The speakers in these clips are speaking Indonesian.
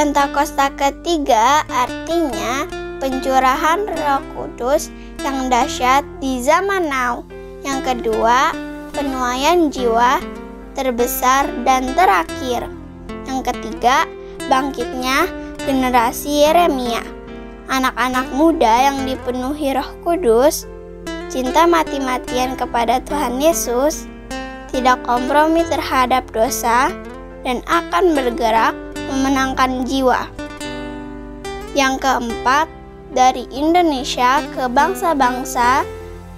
Pentakosta ketiga artinya pencurahan Roh Kudus yang dahsyat di zaman now. Yang kedua, penuaian jiwa terbesar dan terakhir. Yang ketiga, bangkitnya generasi Yeremia. Anak-anak muda yang dipenuhi Roh Kudus, cinta mati-matian kepada Tuhan Yesus, tidak kompromi terhadap dosa, dan akan bergerak memenangkan jiwa. Yang keempat, dari Indonesia ke bangsa-bangsa,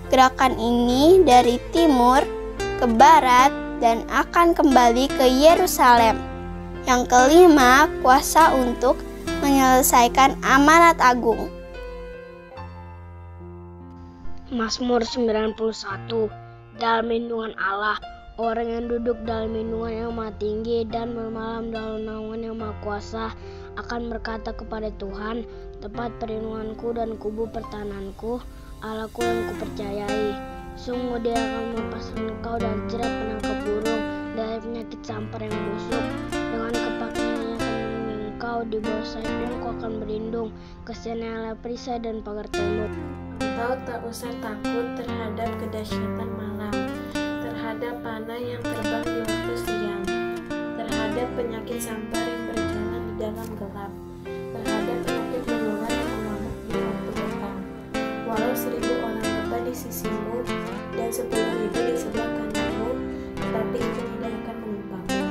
gerakan ini dari timur ke barat dan akan kembali ke Yerusalem. Yang kelima, kuasa untuk menyelesaikan amanat agung. Mazmur 91. Dalam lindungan Allah, orang yang duduk dalam lindungan yang Maha Tinggi dan bermalam dalam naungan yang Maha Kuasa akan berkata kepada Tuhan, tempat perlindunganku dan kubu pertahananku, Allahku yang kupercayai. Sungguh Dia akan melepaskan engkau dari jerat penangkap burung, dari penyakit sampar yang busuk. Dengan kepakaiannya akan melindungi engkau, di bawah sayapnya engkau akan berlindung. Kasihannya adalah perisai dan pagar tembok. Engkau tak usah takut terhadap kedahsyatan malam, terhadap panah yang terbang di waktu siang, terhadap penyakit sampar yang berjalan di dalam gelap, terhadap penyakit menular yang mengamuk di waktu petang. Walau 1000 orang lebah di sisimu dan 10.000 di sebelah kananmu, tetapi itu tidak akan menimpamu.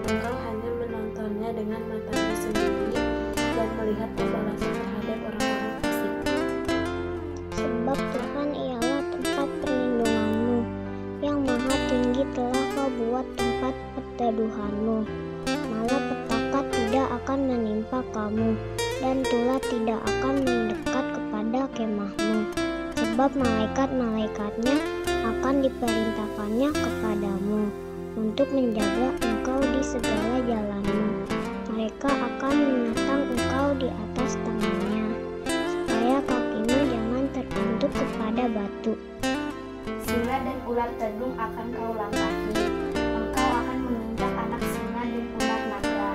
Engkau hanya menontonnya dengan matamu sendiri dan melihat pembalasan terhadap orang-orang fasik. Sebab Tuhan ialah tempat perlindunganmu, yang Maha Tinggi telah Kau buat tempat perteduhanmu. Malapetaka tidak akan menimpa kamu, dan tulah tidak akan mendekat kepada kemahmu. Sebab malaikat-malaikatnya akan diperintahkannya kepadamu, untuk menjaga engkau di segala jalanmu. Mereka akan menatang engkau di atas tangannya, supaya kakimu jangan terpentuk kepada batu. Singa dan ular tedung akan kau langkahi. Engkau akan menginjak anak singa dan ular naga.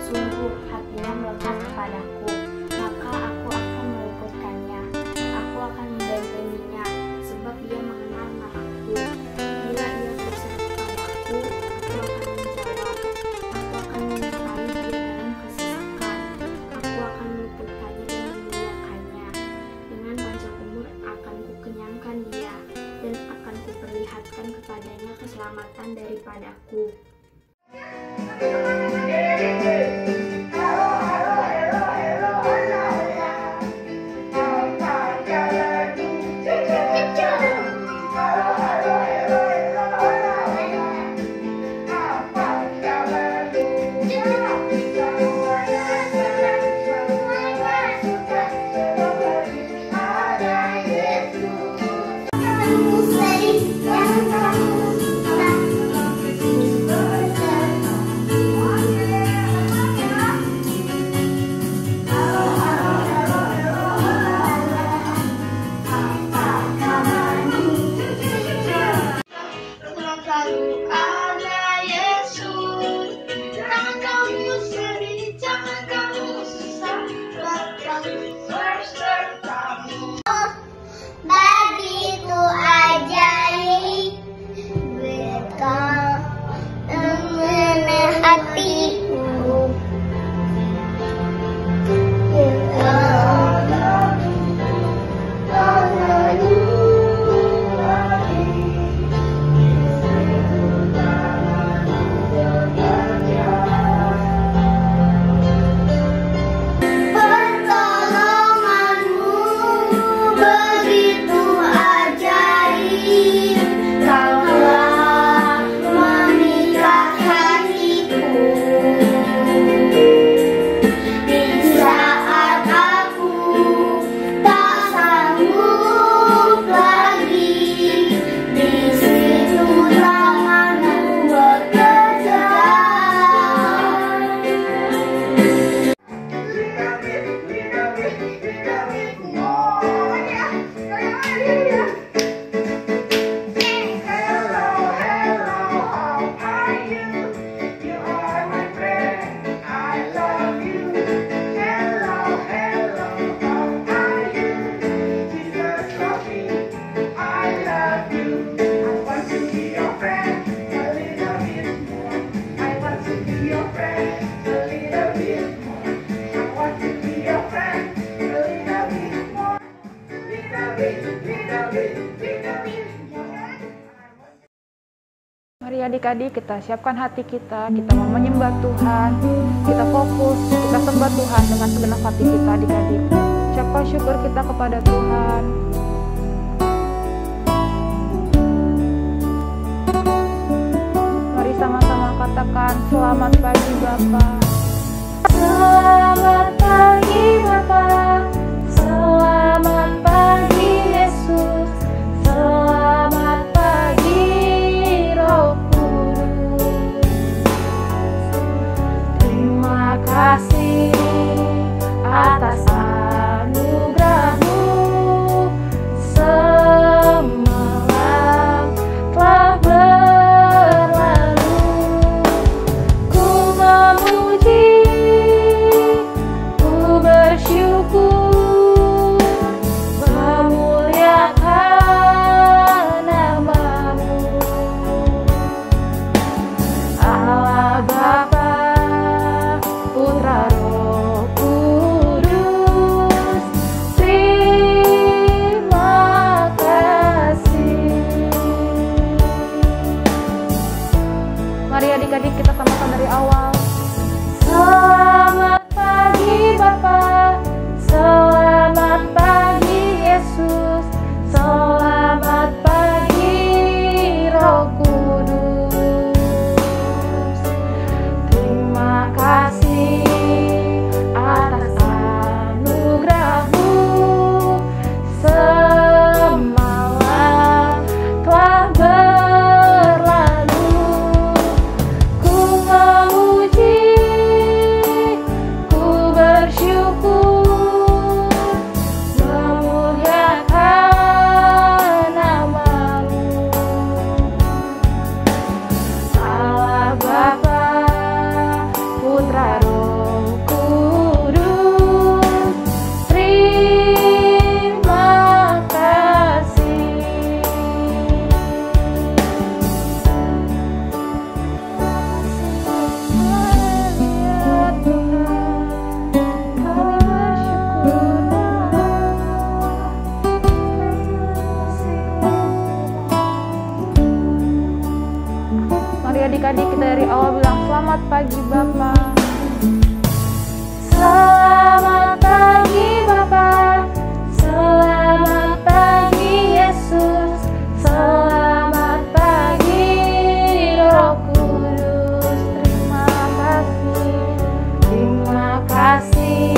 Sungguh hatinya melekat kepadaku, maka aku akan meluputkannya. Aku akan membentenginya, sebab dia mengenal namaku. Bila ia berseru kepadaku, aku akan menjawab. Aku akan menyertai dia dalam kesesakan. Aku akan meluputkannya dan memuliakannya. Dengan panjang umur akan kukenyangkan dia, dan akan kuperlihatkan kepadanya keselamatan daripadaku. Mari adik-adik kita siapkan hati kita mau menyembah Tuhan, kita fokus, kita sembah Tuhan dengan segenap hati kita adik-adik. Ucapkan syukur kita kepada Tuhan. Mari sama-sama katakan selamat pagi Bapa. Selamat pagi Bapa, selamat pagi Yesus, selamat pagi Roh Kudus. Terima kasih atas anugerah-Mu, semalam telah berlalu. Ku memuji, ku bersyukur, memuliakan nama-Mu. Allah Bapa, Putra, Roh Kudus, terima kasih. Mari adik-adik kita samakan dari awal. Selamat pagi Bapa, selamat pagi Yesus, selamat pagi Roh Kudus. Terima kasih atas anugerah-Mu, semalam telah berlalu. Ku memuji, ku bersyukur, memuliakan nama-Mu. Allah Bapa, Putra, Roh Kudus, terima kasih. Mari adik-adik kita dari awal bilang selamat pagi Bapa. Selamat pagi Bapa, selamat pagi Yesus, selamat pagi Roh Kudus. Terima kasih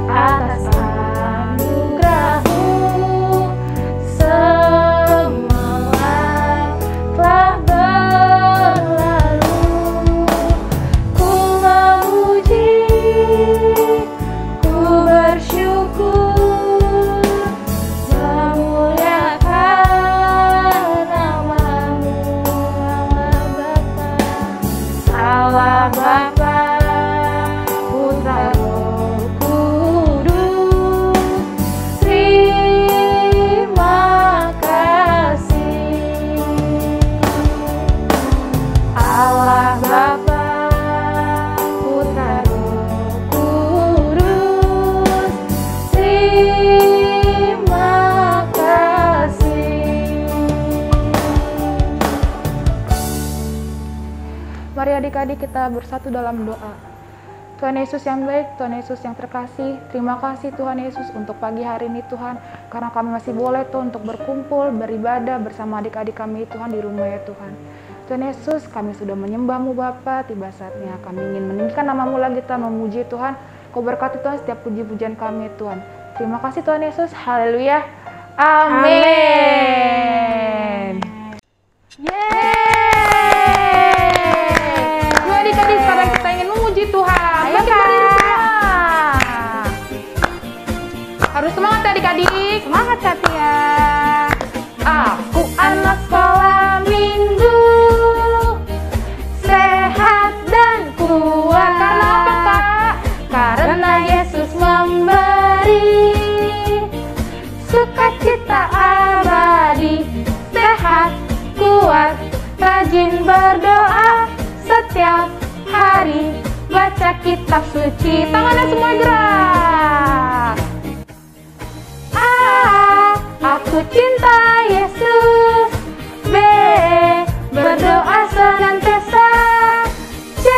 atas anugerah-Mu, semalam telah berlalu. Ku memuji, ku bersyukur, memuliakan nama-Mu. Allah Bapa, Putra, Roh Kudus, terima kasih. Allah Bapa, Putra, Roh Kudus, terima kasih. Mari adik-adik kita bersatu dalam doa. Tuhan Yesus yang baik, Tuhan Yesus yang terkasih, terima kasih Tuhan Yesus untuk pagi hari ini Tuhan, karena kami masih boleh Tuhan untuk berkumpul, beribadah bersama adik-adik kami Tuhan di rumah ya Tuhan. Tuhan Yesus, kami sudah menyembah-Mu Bapa, tiba saatnya kami ingin meninggikan nama-Mu lagi Tuhan, memuji Tuhan. Kau berkati Tuhan setiap puji-pujian kami Tuhan. Terima kasih Tuhan Yesus, haleluya, amin. Yeay! Yuk adik-adik, sekarang kita ingin memuji Tuhan. Ayo berdiri semua. Harus semangat ya adik-adik. Semangat Katia. Aku anak sekolah minggu, sehat dan kuat. Karena apa Kak? Karena Yesus memberi sukacita abadi, sehat, kuat, rajin berdoa setiap hari, baca kitab suci. Tangannya semua gerak. Aku cinta Yesus. B. Berdoa senantiasa. C.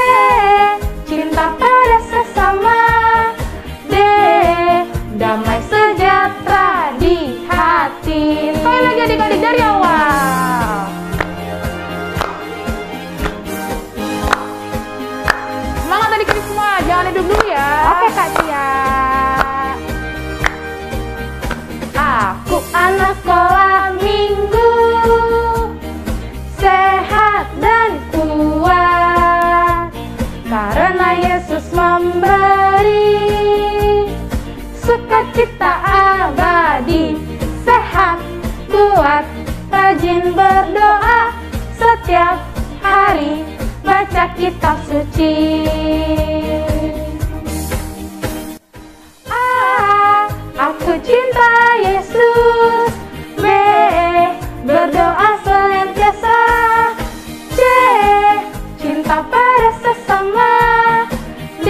Cinta pada sesama. D. Damai sejahtera di hati. Sekali lagi adik-adik dari awal. Semangat adik-adik semua, jangan hidup dulu ya. Oke Kak Tia. Aku anak sekolah minggu, sehat dan kuat, karena Yesus memberi sukacita abadi. Sehat, kuat, rajin berdoa, setiap hari baca kitab suci. A. Aku cinta Yesus. B. Berdoa senantiasa. C. Cinta pada sesama. D.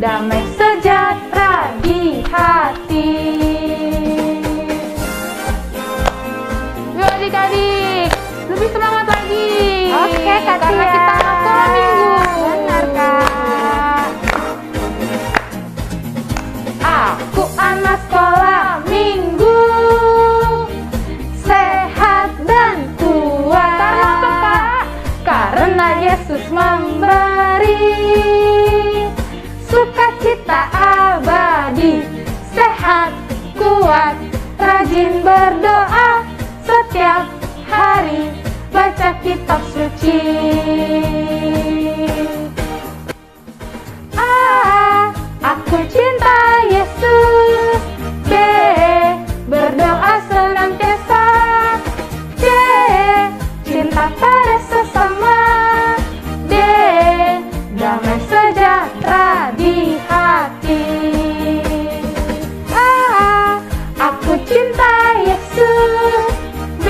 Damai sejahtera di hati. Yuk adik-adik, lebih semangat lagi. Oke, Kak karena Tia. kita anak sekolah minggu. Benar, Kak. Aku anak sekolah minggu, sehat dan kuat, karena Yesus memberi sukacita abadi. Sehat, kuat, rajin berdoa, setiap hari baca kitab suci. A. Aku cinta Yesus. B. Berdoa senantiasa. C. Cinta pada sesama. D. Damai sejahtera di hati. A. Aku cinta Yesus. B.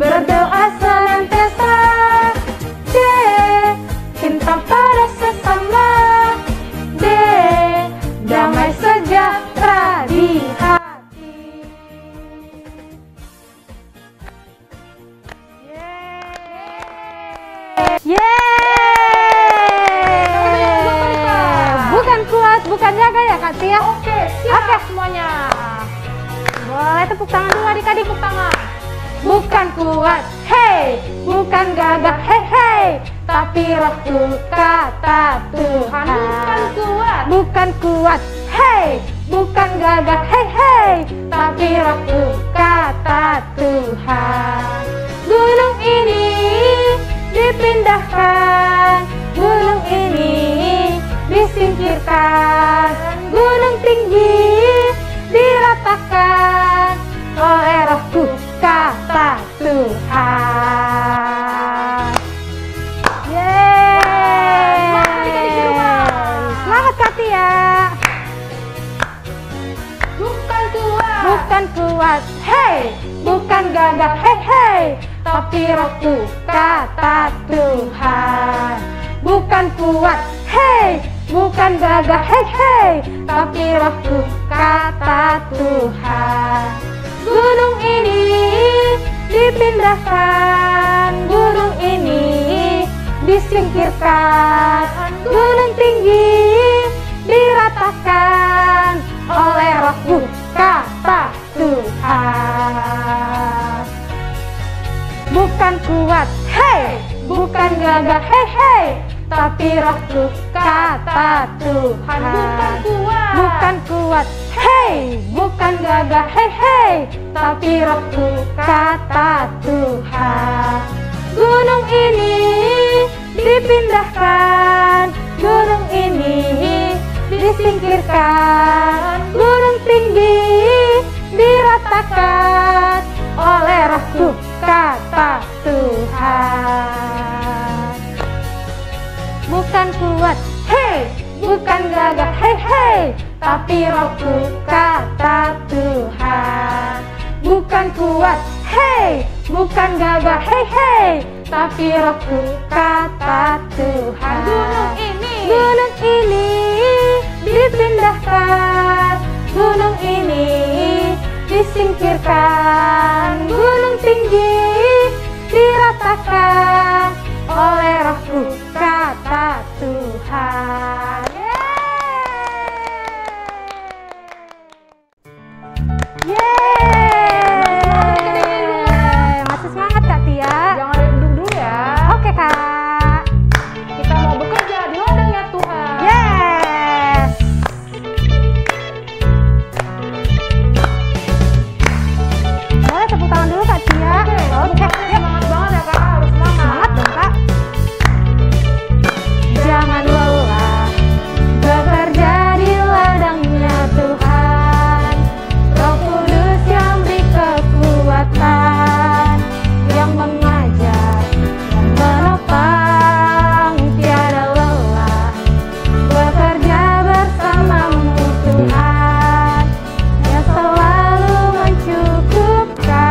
Berdoa senantiasa. C. Cinta pada sesama. D. Damai sejahtera di hati. Bukan kuat, bukan jaga ya Kak Tia. Oke, siap semuanya. Boleh tepuk tangan dulu adik-adik, tepuk tangan. Bukan kuat, hei, bukan gagah, hei hei, tapi rohku kata Tuhan. Bukan kuat, hei, bukan gagah, hei hei, tapi rohku kata Tuhan. Gunung ini dipindahkan, gunung ini disingkirkan, gunung tinggi diratakan oleh rohku kata Tuhan. Yeay. Selamat Kak Tia. Bukan kuat, hei, bukan gagah, hei hei, tapi rohku kata Tuhan. Bukan kuat, hei, bukan gagah, hei hei, tapi rohku kata Tuhan. Gunung ini dipindahkan, gunung ini disingkirkan, gunung tinggi diratakan oleh rohku kata Tuhan. Bukan kuat, hei, bukan gagah, hei hei, tapi rohku kata Tuhan. Bukan kuat, hei, bukan gagah, hei hei, tapi rohku kata Tuhan. Gunung ini dipindahkan, gunung ini disingkirkan, gunung tinggi diratakan oleh rohku kata Tuhan. Bukan kuat, hei, bukan gagah, hei hei, tapi rohku kata Tuhan. Bukan kuat, hei, bukan gagah, hei hei, tapi rohku kata Tuhan. Gunung ini dipindahkan, gunung ini disingkirkan, gunung tinggi diratakan oleh Rohku, kata Tuhan. Yeay! Masih semangat Kak Tia? Jangan duduk dulu ya. Oke Kak. Kita mau bekerja di ladangnya Tuhan. Yes. Boleh tepuk tangan dulu Kak Tia. Oke, yuk. Semangat banget ya Kak, harus semangat. Semangat dong Kak. Jangan lelah bekerja di ladangnya Tuhan. Roh Kudus yang beri kekuatan, yang mengajar dan menopang, tiada lelah bekerja bersamamu Tuhan, yang selalu mencukupkan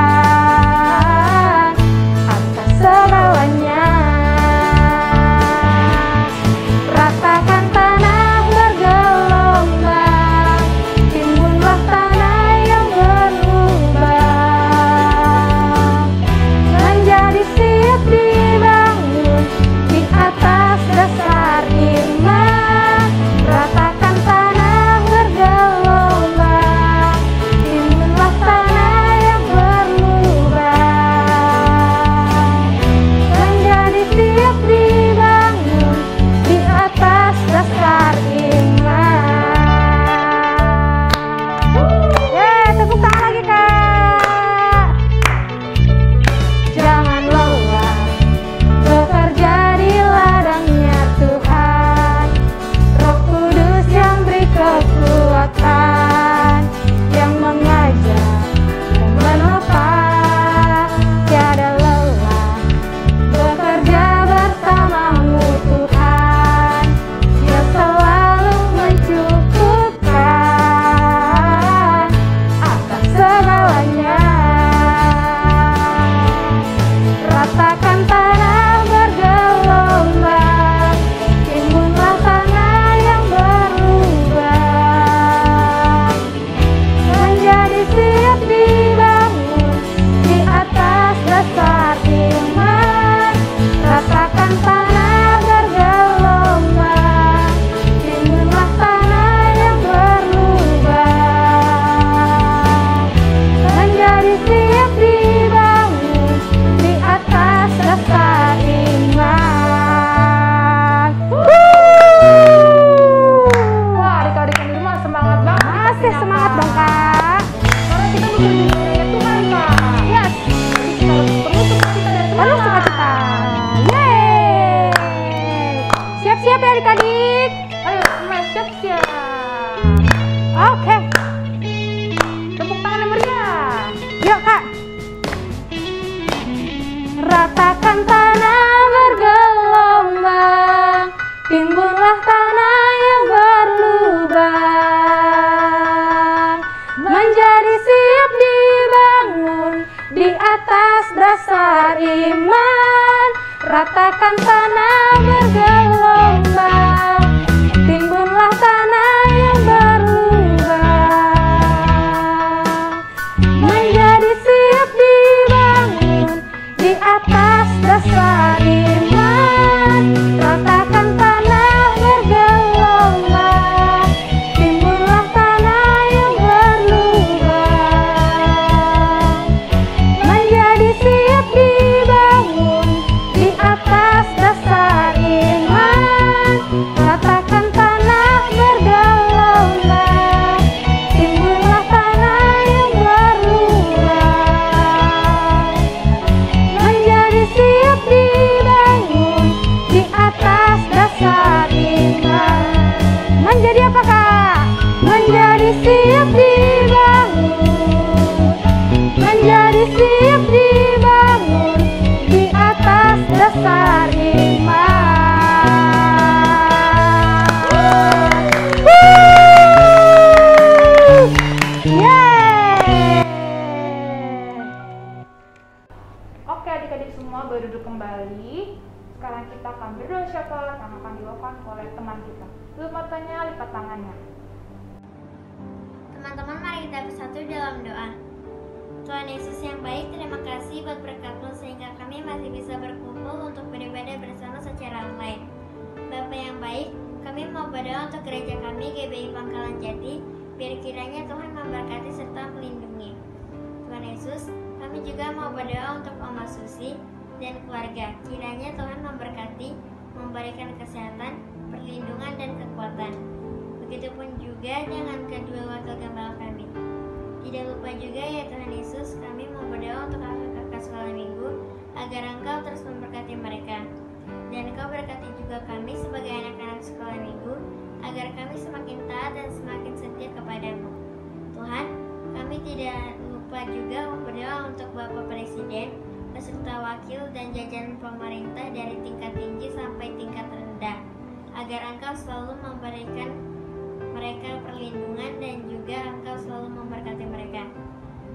atas segalanya. Ratakan tanah bergelombang, timbunlah tanah yang berlubang, menjadi siap dibangun di atas dasar iman. Ratakan tanah bergelombang, timbunlah tanah yang berlubang, menjadi siap dibangun di atas dasar iman. Tepuk tangan lagi Kak. Jangan lelah bekerja di ladangnya Tuhan. Roh Kudus yang beri kekuatan, yang mengajar dan menopang, tiada lelah bekerja bersamamu Tuhan, yang selalu mencukupkan atas segalanya. Ratakan tanah bergelombang, timbunlah tanah yang berlubang, menjadi siap dibangun di atas dasar iman. Ratakan tanah bergelombang, timbunlah tanah yang berlubang, menjadi siap dibangun di atas dasar iman. Wah, adik-adik yang di rumah semangat banget. Masih semangat dong Kak. Karena kita bekerja di ladangnya Tuhan Kak. Yes. Jadi kita harus penuh sukacita dan Penuh semangat. sukacita. Yeay. Siap-siap ya adik-adik. Ayo, semuanya siap-siap. Oke. Tepuk tangan yang meriah. Yuk Kak. Ratakan tanah bergelombang, timbunlah tanah yang berlubang, menjadi siap dibangun di atas dasar iman. Ratakan tanah bergelombang, timbunlah tanah yang berlubang, menjadi siap dibangun di atas dasar iman. Ratakan tanah bergelombang, timbunlah tanah yang berlubang, menjadi siap dibangun di atas dasar iman. Ratakan tanah bergelombang, timbunlah tanah yang berlubang, menjadi siap dibangun di atas dasar iman. Menjadi apa Kak? Menjadi siap dibangun, menjadi siap dibangun di atas dasar iman. Yeay. Oke adik-adik semua boleh duduk kembali. Sekarang kita akan berdoa syafaat yang akan dilakukan oleh teman kita. Tutup matanya, lipat tangannya. Teman-teman, mari kita bersatu dalam doa. Tuhan Yesus yang baik, terima kasih buat berkat-Mu sehingga kami masih bisa berkumpul untuk beribadah bersama secara online. Bapa yang baik, kami mau berdoa untuk gereja kami GBI Pangkalan Jati, biar kiranya Tuhan memberkati serta melindungi. Tuhan Yesus, kami juga mau berdoa untuk Oma Susi dan keluarga. Kiranya Tuhan memberkati, memberikan kesehatan, perlindungan, dan kekuatan. Begitupun juga dengan kedua wakil gembala kami. Tidak lupa juga ya Tuhan Yesus, kami mau berdoa untuk kakak-kakak sekolah minggu, agar Engkau terus memberkati mereka. Dan Engkau berkati juga kami sebagai anak-anak sekolah minggu, agar kami semakin taat dan semakin setia kepadamu. Tuhan, kami tidak lupa juga berdoa untuk Bapak Presiden, beserta wakil dan jajaran pemerintah dari tingkat tinggi sampai tingkat rendah, agar Engkau selalu memberikan mereka perlindungan dan juga Engkau selalu memberkati mereka.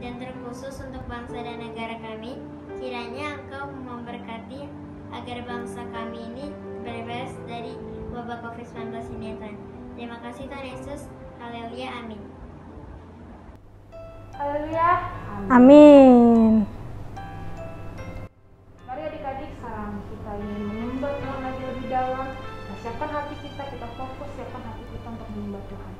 Dan terkhusus untuk bangsa dan negara kami, kiranya Engkau memberkati agar bangsa kami ini bebas dari wabah COVID-19 ini ya Tuhan. Terima kasih Tuhan Yesus. Haleluya, amin. Haleluya. Amin. Mari adik-adik, sekarang kita ingin menyembah Tuhan lagi lebih dalam. Nah, siapkan hati kita fokus, siapkan hati kita untuk menyembah Tuhan.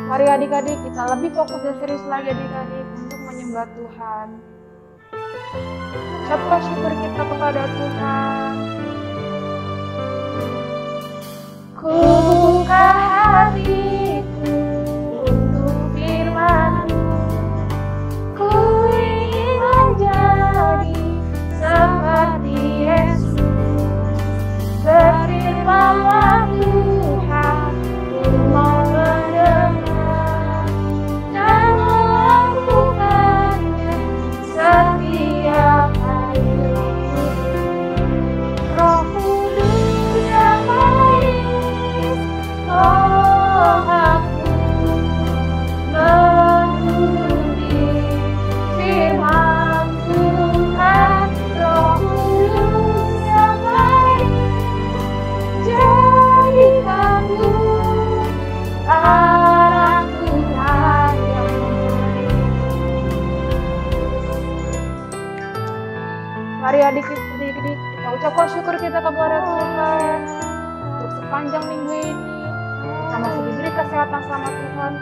Mari adik-adik, kita lebih fokus dan serius lagi adik-adik untuk menyembah Tuhan. Ucapkan syukur kita kepada Tuhan. Ku buka hatiku untuk firman-Mu. Ku ingin menjadi seperti Yesus. Berfirman-Lah Tuhan, ku mau mendengar dan melakukannya setiap hari. Roh Kudus yang manis, tolong aku menuruti firman Tuhan. Roh Kudus yang manis, jadikanku anak Tuhan yang baik. Mari adik-adik, kita ucapkan syukur kita kepada Tuhan untuk sepanjang minggu ini kita masih diberi kesehatan sama Tuhan.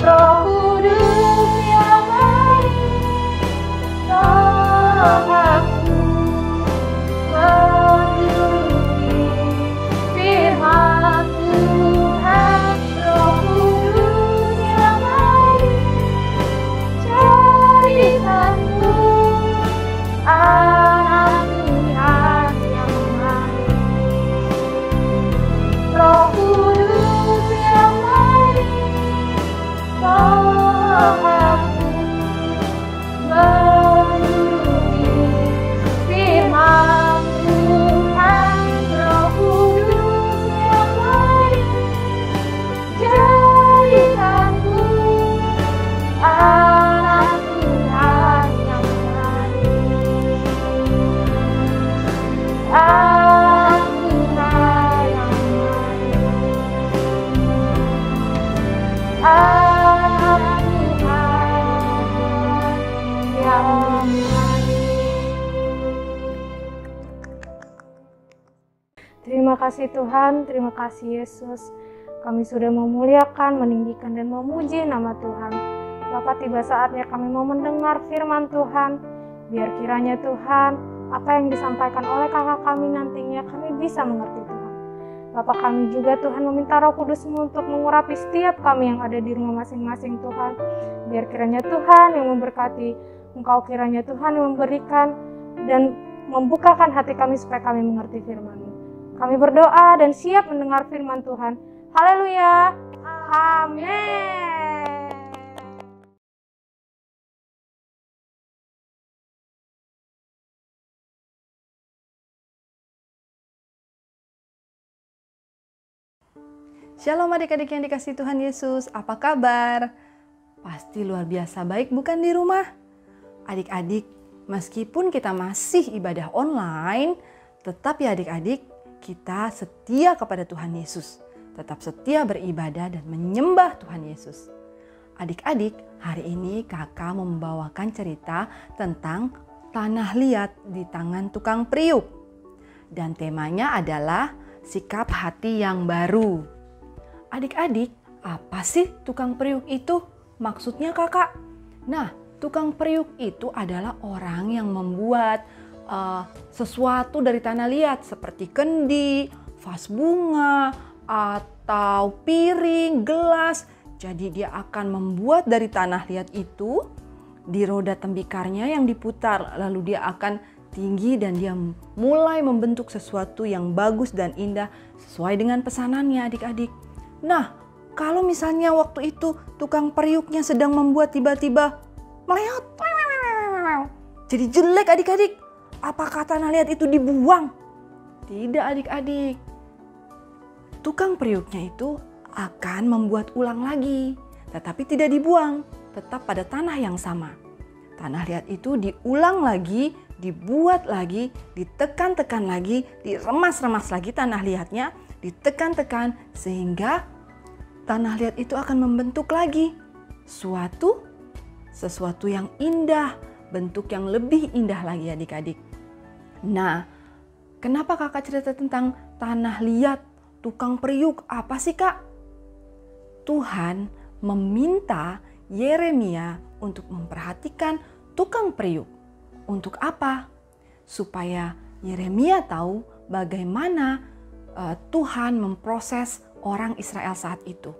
Roh Kudus yang manis, tolong Terima kasih Tuhan, terima kasih Yesus. Kami sudah memuliakan, meninggikan, dan memuji nama Tuhan. Bapa, tiba saatnya kami mau mendengar firman Tuhan. Biar kiranya Tuhan, apa yang disampaikan oleh kakak kami nantinya kami bisa mengerti Tuhan. Bapa, kami juga Tuhan meminta Roh Kudus-Mu untuk mengurapi setiap kami yang ada di rumah masing-masing Tuhan. Biar kiranya Tuhan yang memberkati, Engkau kiranya Tuhan yang memberikan dan membukakan hati kami supaya kami mengerti firman-Mu. Kami berdoa dan siap mendengar firman Tuhan. Haleluya. Amin. Shalom adik-adik yang dikasihi Tuhan Yesus, apa kabar? Pasti luar biasa baik bukan di rumah? Adik-adik, meskipun kita masih ibadah online, tetap ya adik-adik, kita setia kepada Tuhan Yesus. Tetap setia beribadah dan menyembah Tuhan Yesus. Adik-adik, hari ini kakak membawakan cerita tentang tanah liat di tangan tukang periuk. Dan temanya adalah sikap hati yang baru. Adik-adik, apa sih tukang periuk itu? Maksudnya kakak? Nah, tukang periuk itu adalah orang yang membuat sesuatu dari tanah liat seperti kendi, vas bunga, atau piring, gelas. Jadi dia akan membuat dari tanah liat itu di roda tembikarnya yang diputar. Lalu dia akan tinggi dan dia mulai membentuk sesuatu yang bagus dan indah sesuai dengan pesanannya adik-adik. Nah, kalau misalnya waktu itu tukang periuknya sedang membuat tiba-tiba meleot, jadi jelek adik-adik, apakah tanah liat itu dibuang? Tidak adik-adik. Tukang periuknya itu akan membuat ulang lagi, tetapi tidak dibuang, tetap pada tanah yang sama. Tanah liat itu diulang lagi, dibuat lagi, ditekan-tekan lagi, diremas-remas lagi tanah liatnya, ditekan-tekan sehingga tanah liat itu akan membentuk lagi sesuatu yang indah, bentuk yang lebih indah lagi adik-adik. Nah, kenapa kakak cerita tentang tanah liat, tukang periuk? Apa sih kak? Tuhan meminta Yeremia untuk memperhatikan tukang periuk. Untuk apa? Supaya Yeremia tahu bagaimana Tuhan memproses orang Israel saat itu.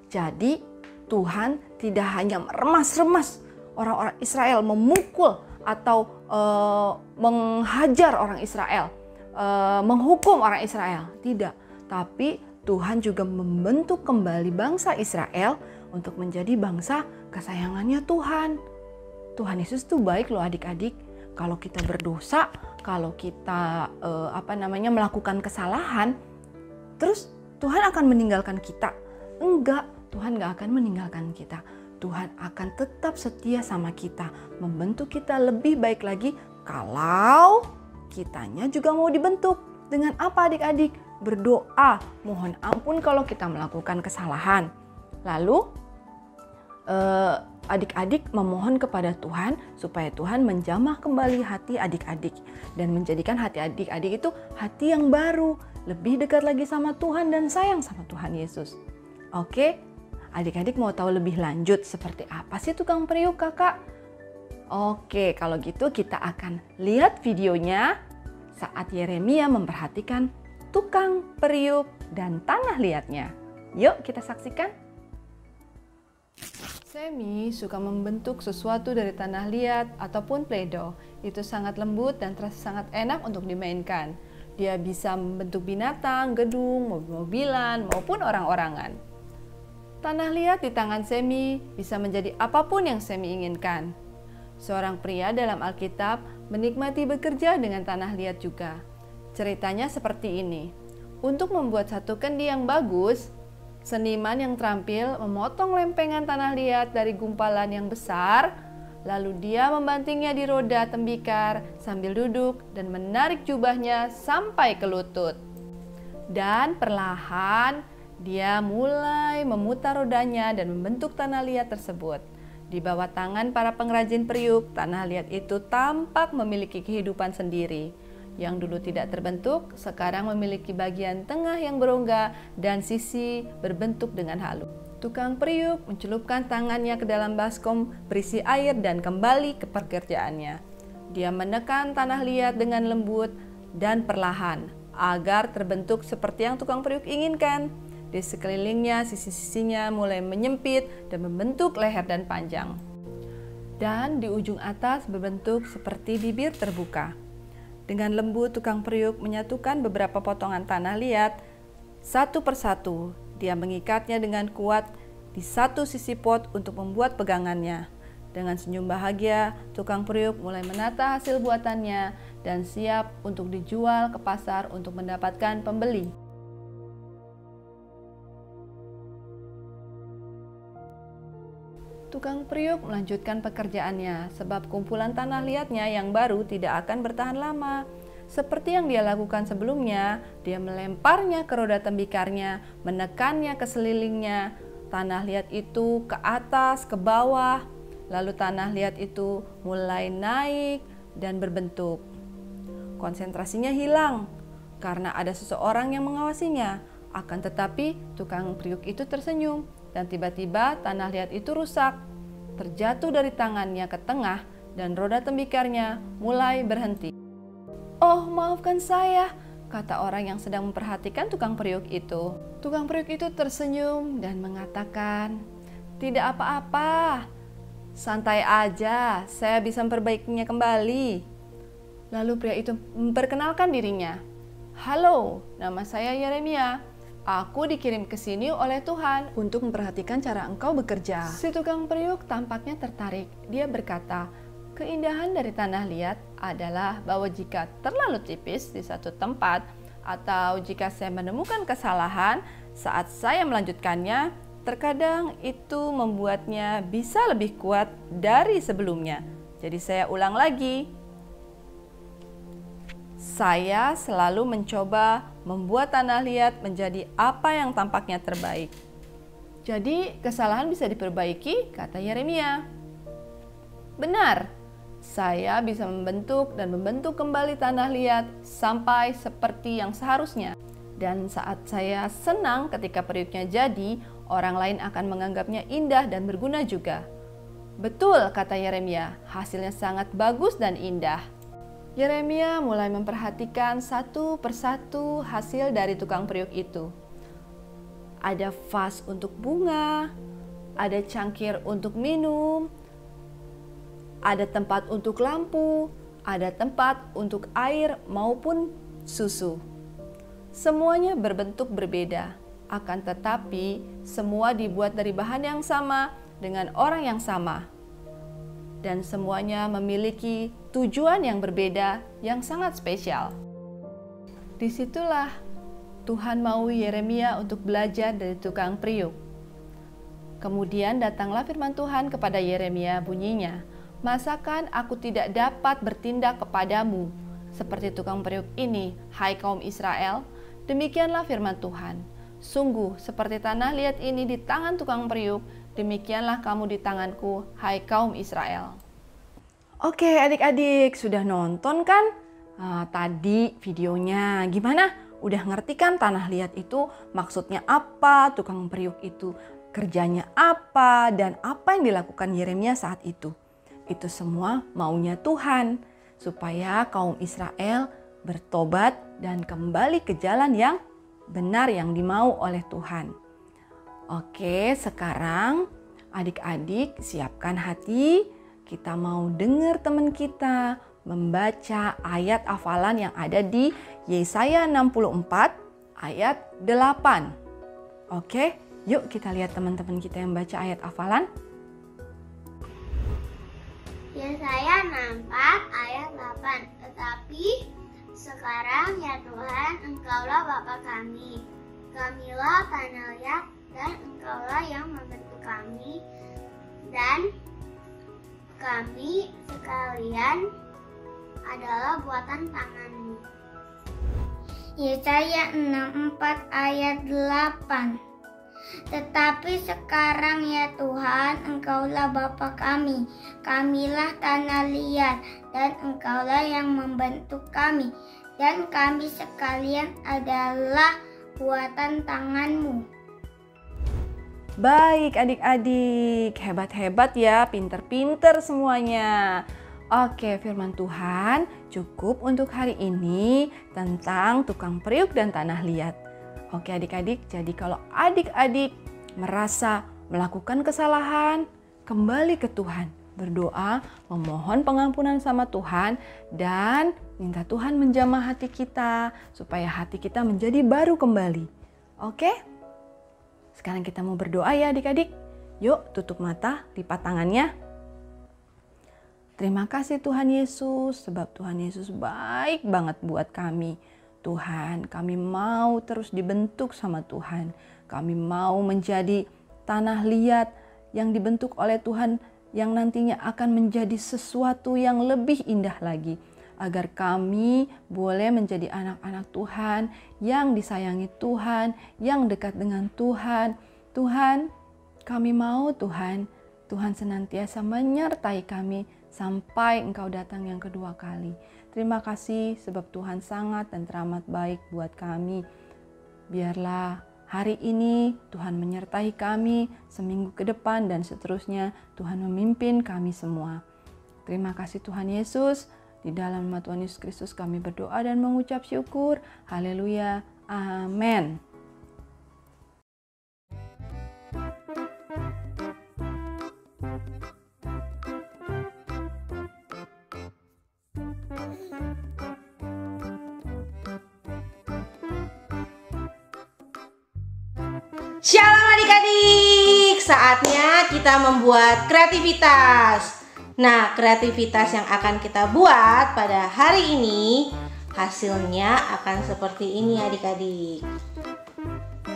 Jadi Tuhan tidak hanya meremas-remas orang-orang Israel, memukul atau menghajar orang Israel, menghukum orang Israel. Tidak, tapi Tuhan juga membentuk kembali bangsa Israel untuk menjadi bangsa kesayangannya Tuhan. Tuhan Yesus itu baik loh adik-adik. Kalau kita berdosa, kalau kita melakukan kesalahan, terus Tuhan akan meninggalkan kita. Enggak, Tuhan gak akan meninggalkan kita. Tuhan akan tetap setia sama kita, membentuk kita lebih baik lagi kalau kitanya juga mau dibentuk. Dengan apa adik-adik? Berdoa, mohon ampun kalau kita melakukan kesalahan. Lalu adik-adik memohon kepada Tuhan supaya Tuhan menjamah kembali hati adik-adik dan menjadikan hati adik-adik itu hati yang baru, lebih dekat lagi sama Tuhan dan sayang sama Tuhan Yesus. Oke, adik-adik mau tahu lebih lanjut seperti apa sih tukang periuk kakak? Oke, kalau gitu kita akan lihat videonya saat Yeremia memperhatikan tukang periuk dan tanah liatnya. Yuk kita saksikan. Semi suka membentuk sesuatu dari tanah liat ataupun Play-Doh. Itu sangat lembut dan terasa sangat enak untuk dimainkan. Dia bisa membentuk binatang, gedung, mobil-mobilan, maupun orang-orangan. Tanah liat di tangan Semi bisa menjadi apapun yang Semi inginkan. Seorang pria dalam Alkitab menikmati bekerja dengan tanah liat juga. Ceritanya seperti ini. Untuk membuat satu kendi yang bagus, seniman yang terampil memotong lempengan tanah liat dari gumpalan yang besar, lalu dia membantingnya di roda tembikar sambil duduk dan menarik jubahnya sampai ke lutut. Dan perlahan dia mulai memutar rodanya dan membentuk tanah liat tersebut. Di bawah tangan para pengrajin periuk, tanah liat itu tampak memiliki kehidupan sendiri. yang dulu tidak terbentuk sekarang memiliki bagian tengah yang berongga dan sisi berbentuk dengan halus. Tukang periuk mencelupkan tangannya ke dalam baskom berisi air dan kembali ke pekerjaannya. Dia menekan tanah liat dengan lembut dan perlahan agar terbentuk seperti yang tukang periuk inginkan. Di sekelilingnya, sisi-sisinya mulai menyempit dan membentuk leher dan panjang. Dan di ujung atas berbentuk seperti bibir terbuka. Dengan lembut, tukang periuk menyatukan beberapa potongan tanah liat satu persatu. Dia mengikatnya dengan kuat di satu sisi pot untuk membuat pegangannya. Dengan senyum bahagia, tukang periuk mulai menata hasil buatannya dan siap untuk dijual ke pasar untuk mendapatkan pembeli. Tukang periuk melanjutkan pekerjaannya sebab kumpulan tanah liatnya yang baru tidak akan bertahan lama. Seperti yang dia lakukan sebelumnya, dia melemparnya ke roda tembikarnya, menekannya ke selilingnya. Tanah liat itu ke atas, ke bawah, lalu tanah liat itu mulai naik dan berbentuk. Konsentrasinya hilang karena ada seseorang yang mengawasinya. Akan tetapi tukang periuk itu tersenyum dan tiba-tiba tanah liat itu rusak, terjatuh dari tangannya ke tengah dan roda tembikarnya mulai berhenti. "Oh, maafkan saya," kata orang yang sedang memperhatikan tukang periuk itu. Tukang periuk itu tersenyum dan mengatakan, "Tidak apa-apa, santai aja, saya bisa memperbaikinya kembali." Lalu pria itu memperkenalkan dirinya. "Halo, nama saya Yeremia. Aku dikirim ke sini oleh Tuhan untuk memperhatikan cara engkau bekerja." Si tukang periuk tampaknya tertarik. Dia berkata, "Keindahan dari tanah liat adalah bahwa jika terlalu tipis di satu tempat atau jika saya menemukan kesalahan saat saya melanjutkannya, terkadang itu membuatnya bisa lebih kuat dari sebelumnya. Jadi saya ulang lagi. Saya selalu mencoba membuat tanah liat menjadi apa yang tampaknya terbaik." "Jadi kesalahan bisa diperbaiki," kata Yeremia. "Benar, saya bisa membentuk dan membentuk kembali tanah liat sampai seperti yang seharusnya. Dan saat saya senang ketika periuknya jadi, orang lain akan menganggapnya indah dan berguna juga." "Betul," kata Yeremia, "hasilnya sangat bagus dan indah." Yeremia mulai memperhatikan satu persatu hasil dari tukang periuk itu. Ada vas untuk bunga, ada cangkir untuk minum, ada tempat untuk lampu, ada tempat untuk air maupun susu. Semuanya berbentuk berbeda, akan tetapi semua dibuat dari bahan yang sama dengan orang yang sama. Dan semuanya memiliki tujuan yang berbeda yang sangat spesial. Disitulah Tuhan mau Yeremia untuk belajar dari tukang periuk. Kemudian datanglah firman Tuhan kepada Yeremia, bunyinya, "Masakan aku tidak dapat bertindak kepadamu seperti tukang periuk ini, hai kaum Israel? Demikianlah firman Tuhan. Sungguh seperti tanah liat ini di tangan tukang periuk, demikianlah kamu di tanganku, hai kaum Israel." Oke adik-adik, sudah nonton kan tadi videonya? Gimana? Udah ngerti kan tanah liat itu maksudnya apa, tukang periuk itu kerjanya apa, dan apa yang dilakukan Yeremia saat itu? Itu semua maunya Tuhan, supaya kaum Israel bertobat dan kembali ke jalan yang benar yang dimau oleh Tuhan. Oke, sekarang adik-adik siapkan hati, kita mau dengar teman kita membaca ayat hafalan yang ada di Yesaya 64 ayat 8. Oke, yuk kita lihat teman-teman kita yang baca ayat hafalan. Yesaya 64 ayat 8. "Tetapi sekarang ya Tuhan, Engkaulah Bapa kami. Kamilah tanah liat dan Engkaulah yang membentuk kami, dan kami sekalian adalah buatan tangan-Mu." Yesaya 64 ayat 8. "Tetapi sekarang ya Tuhan, Engkaulah Bapa kami. Kamilah tanah liat dan Engkaulah yang membentuk kami, dan kami sekalian adalah buatan tangan-Mu. Baik adik-adik, hebat-hebat ya, pinter-pinter semuanya. Oke, firman Tuhan cukup untuk hari ini tentang tukang periuk dan tanah liat. Oke adik-adik, jadi kalau adik-adik merasa melakukan kesalahan, kembali ke Tuhan, berdoa, memohon pengampunan sama Tuhan, dan minta Tuhan menjamah hati kita supaya hati kita menjadi baru kembali. Oke? Sekarang kita mau berdoa ya adik-adik. Yuk tutup mata, lipat tangannya. Terima kasih Tuhan Yesus, sebab Tuhan Yesus baik banget buat kami. Tuhan, kami mau terus dibentuk sama Tuhan. Kami mau menjadi tanah liat yang dibentuk oleh Tuhan, yang nantinya akan menjadi sesuatu yang lebih indah lagi. Agar kami boleh menjadi anak-anak Tuhan yang disayangi Tuhan, yang dekat dengan Tuhan. Tuhan, kami mau Tuhan senantiasa menyertai kami sampai Engkau datang yang kedua kali. Terima kasih sebab Tuhan sangat dan teramat baik buat kami. Biarlah hari ini Tuhan menyertai kami seminggu ke depan dan seterusnya. Tuhan memimpin kami semua. Terima kasih Tuhan Yesus. Di dalam nama Tuhan Yesus Kristus kami berdoa dan mengucap syukur. Haleluya. Amin. Shalom adik-adik, saatnya kita membuat kreativitas. Nah, kreativitas yang akan kita buat pada hari ini hasilnya akan seperti ini adik-adik.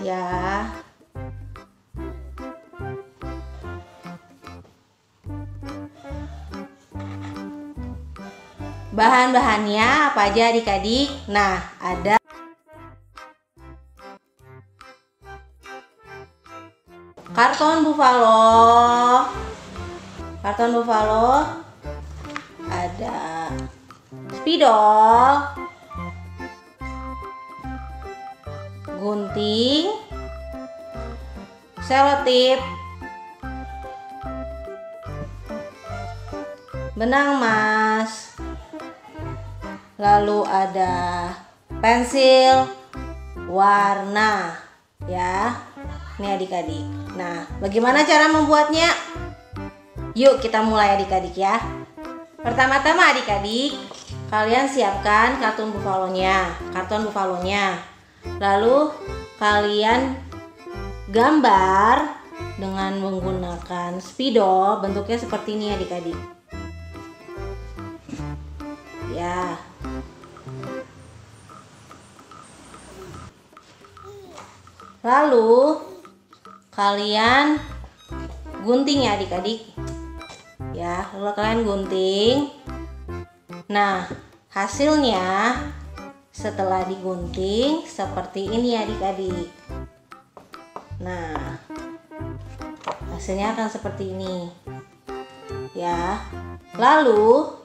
Ya. Bahan-bahannya apa aja adik-adik? Nah, ada karton buffalo, ada spidol, gunting, selotip, benang emas, lalu ada pensil warna ya. Nih adik-adik. Nah, bagaimana cara membuatnya? Yuk kita mulai adik-adik ya. Pertama-tama adik-adik, kalian siapkan karton buffalonya. Lalu kalian gambar dengan menggunakan spidol, bentuknya seperti ini adik-adik. Ya. Lalu kalian gunting ya adik-adik. Ya, lalu kalian gunting. Nah, hasilnya setelah digunting seperti ini adik-adik. Nah, hasilnya akan seperti ini. Ya. Lalu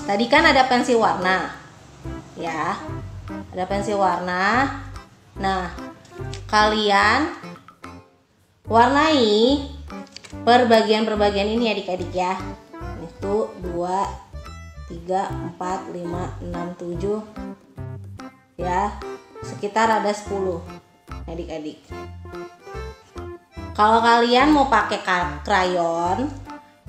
tadi kan ada pensil warna. Ya. Ada pensil warna. Nah, kalian warnai perbagian-perbagian ini adik-adik ya. Itu 2, 3, 4, 5, 6, 7. Ya, sekitar ada 10 adik-adik. Kalau kalian mau pakai krayon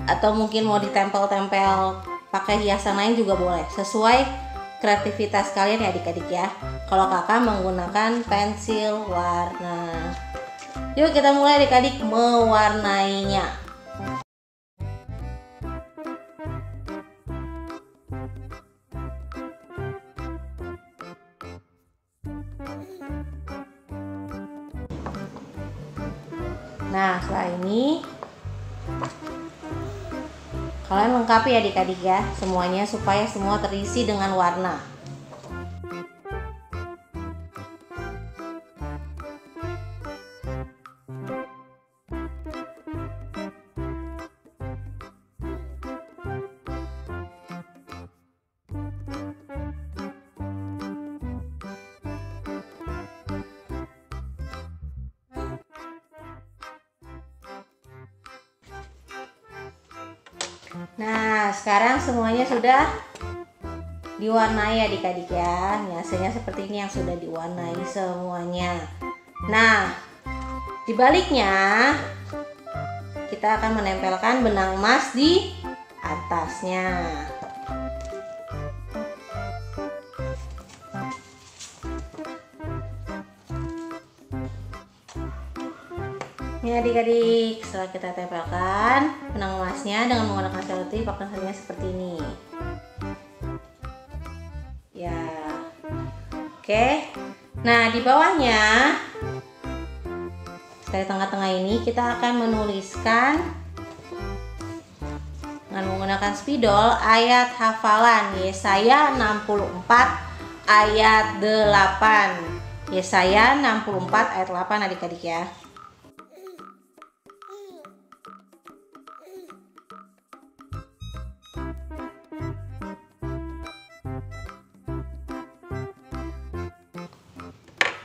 atau mungkin mau ditempel-tempel pakai hiasan lain juga boleh, sesuai kreativitas kalian ya adik-adik ya. Kalau kakak menggunakan pensil warna. Yuk kita mulai adik-adik mewarnainya. Nah, setelah ini kalian lengkapi adik-adik ya semuanya supaya semua terisi dengan warna. Nah, sekarang semuanya sudah diwarnai adik-adik ya. Nih, hasilnya seperti ini yang sudah diwarnai semuanya. Nah, di baliknya kita akan menempelkan benang emas di atasnya. Ini adik-adik, setelah kita tempelkan benang emasnya dengan menggunakan selotip, akan hasilnya seperti ini. Ya, oke. Nah, di bawahnya, dari tengah-tengah ini kita akan menuliskan dengan menggunakan spidol ayat hafalan Yesaya 64 ayat 8. Yesaya 64 ayat 8 adik-adik ya.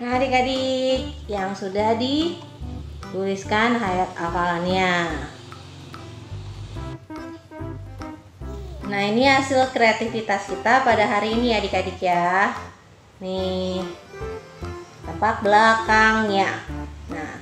Nah adik-adik, yang sudah dituliskan ayat hafalannya. Nah ini hasil kreativitas kita pada hari ini adik-adik ya. Nih tampak belakangnya. Nah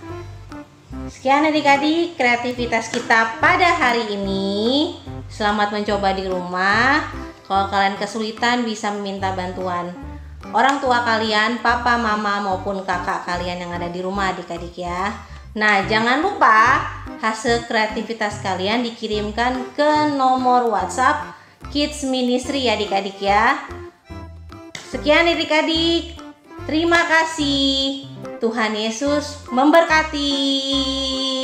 sekian adik-adik kreativitas kita pada hari ini. Selamat mencoba di rumah. Kalau kalian kesulitan bisa meminta bantuan orang tua kalian, papa, mama maupun kakak kalian yang ada di rumah adik-adik ya. Nah jangan lupa hasil kreativitas kalian dikirimkan ke nomor WhatsApp Kids Ministry adik-adik ya. Sekian adik-adik, terima kasih. Tuhan Yesus memberkati.